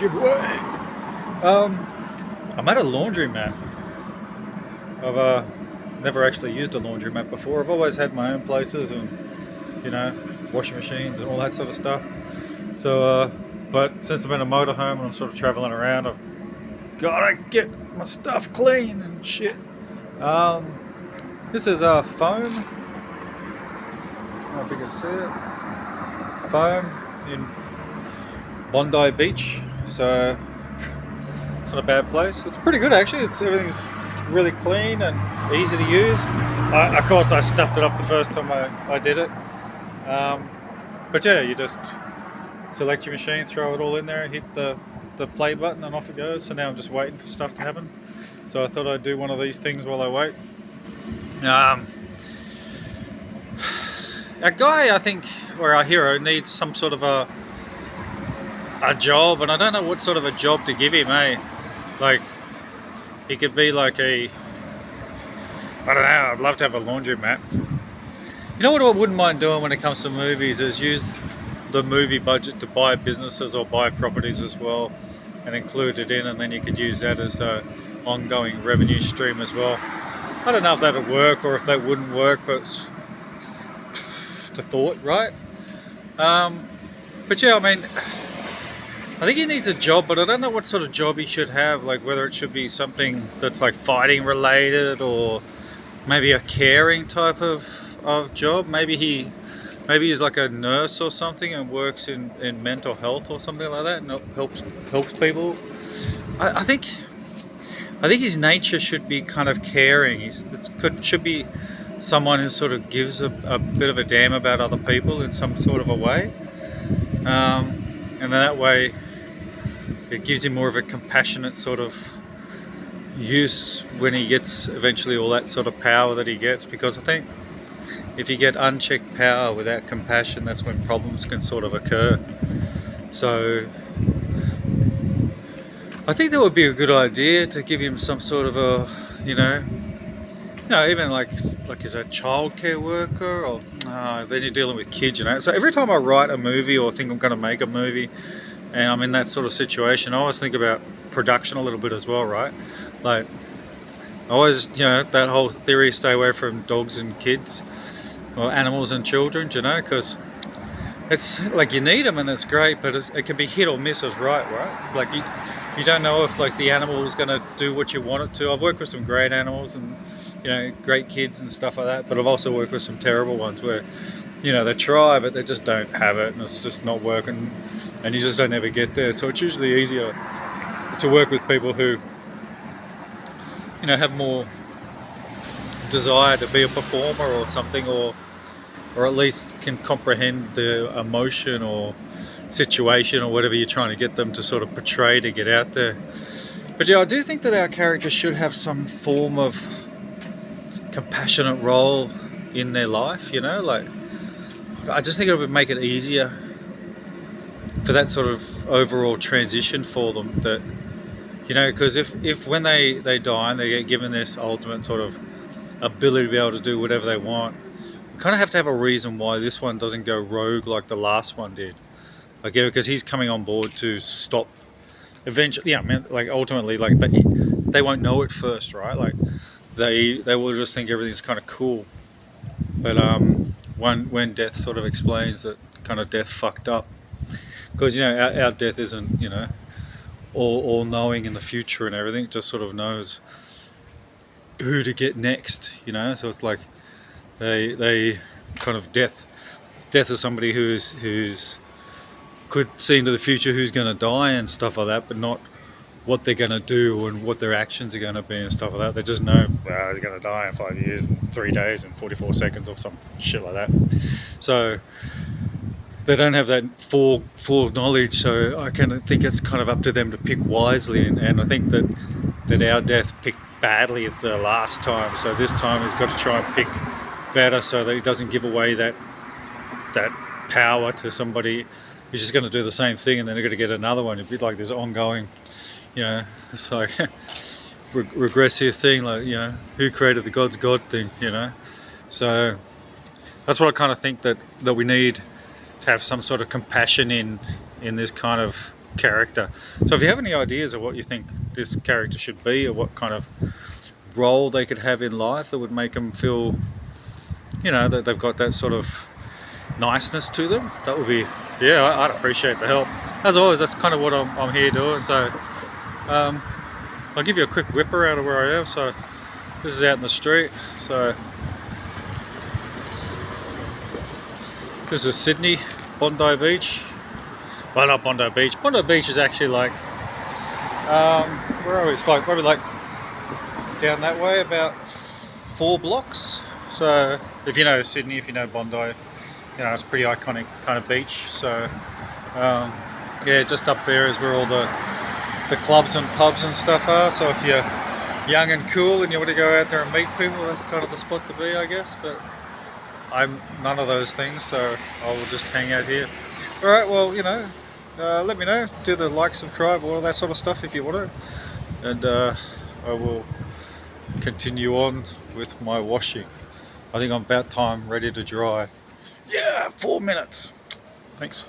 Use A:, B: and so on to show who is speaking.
A: giveaway. I'm at a laundromat. I've never actually used a laundromat before. I've always had my own places and, washing machines and all that sort of stuff. So, but since I'm in a motorhome and I'm sort of traveling around, I've gotta get my stuff clean and shit. This is foam. I don't know if you can see it. Foam in Bondi Beach. So it's not a bad place. It's pretty good actually. Everything's really clean and easy to use. Of course, I stuffed it up the first time I did it. But yeah, you just select your machine, throw it all in there, hit the play button, and off it goes. So now I'm just waiting for stuff to happen. So I thought I'd do one of these things while I wait. Our guy, I think, or our hero, needs some sort of a job, and I don't know what sort of a job to give him, eh? Like, he could be like I don't know, I'd love to have a laundromat. You know what I wouldn't mind doing when it comes to movies is use the movie budget to buy businesses or buy properties as well and include it in, and then you could use that as an ongoing revenue stream as well. I don't know if that would work or if that wouldn't work, but it's the thought, right? But yeah, I mean, I think he needs a job, but I don't know what sort of job he should have, like whether it should be something that's like fighting related or maybe a caring type of job. Maybe he's like a nurse or something and works in mental health or something like that and helps people. I think his nature should be kind of caring. Should be someone who sort of gives a bit of a damn about other people in some sort of a way, and then that way it gives him more of a compassionate sort of use when he gets eventually all that sort of power that he gets. Because I think if you get unchecked power without compassion, that's when problems can sort of occur. So I think that would be a good idea to give him some sort of a, even like as a childcare worker, or then you're dealing with kids, So every time I write a movie or think I'm going to make a movie and I'm in that sort of situation, I always think about production a little bit as well, right? Like, I always, that whole theory, stay away from dogs and kids or animals and children, because it's like you need them and it's great, but it can be hit or miss as right? Like you don't know if like the animal is going to do what you want it to. I've worked with some great animals and great kids and stuff like that, but I've also worked with some terrible ones where they try but they just don't have it and it's just not working and you just don't ever get there. So it's usually easier to work with people who have more desire to be a performer or something, or at least can comprehend the emotion or situation or whatever you're trying to get them to sort of portray to get out there. But yeah, I do think that our characters should have some form of compassionate role in their life, like I just think it would make it easier for that sort of overall transition for them, that because if when they die and they get given this ultimate sort of ability to be able to do whatever they want, you kind of have to have a reason why this one doesn't go rogue like the last one did. Like, because he's coming on board to stop eventually. Yeah, I mean, like ultimately, like they won't know it first, right? Like they will just think everything's kind of cool. But when death sort of explains that kind of death fucked up, because our death isn't all knowing in the future and everything. It just sort of knows who to get next, So it's like they kind of death is somebody who's could see into the future who's going to die and stuff like that, but not what they're going to do and what their actions are going to be and stuff like that. They just know, well, he's going to die in 5 years and 3 days and 44 seconds or some shit like that. So they don't have that foreknowledge. So I kind of think it's kind of up to them to pick wisely. And I think that our death picked badly at the last time. So this time he's got to try and pick better so that he doesn't give away that power to somebody who's just going to do the same thing and then they're going to get another one. It'd be like this ongoing, it's like regressive thing, like, who created the God's God thing, So that's what I kind of think that we need to have some sort of compassion in this kind of character. So if you have any ideas of what you think this character should be, or what kind of role they could have in life that would make them feel, you know, that they've got that sort of niceness to them, that would be, yeah, I'd appreciate the help. As always, that's kind of what I'm here doing. So I'll give you a quick whip around of where I am. So this is out in the street. So this is Sydney, Bondi Beach. Well, not Bondi Beach. Bondi Beach is actually like, where are we? It's like probably like down that way, about 4 blocks. So if you know Sydney, if you know Bondi, you know, it's a pretty iconic kind of beach. So yeah, just up there is where all the clubs and pubs and stuff are. So if you're young and cool and you want to go out there and meet people, that's kind of the spot to be, I guess. But I'm none of those things, so I will just hang out here. Alright, well, you know, let me know, do the like, subscribe, all that sort of stuff if you want to, and I will continue on with my washing. I think I'm about time ready to dry. Yeah, 4 minutes. Thanks.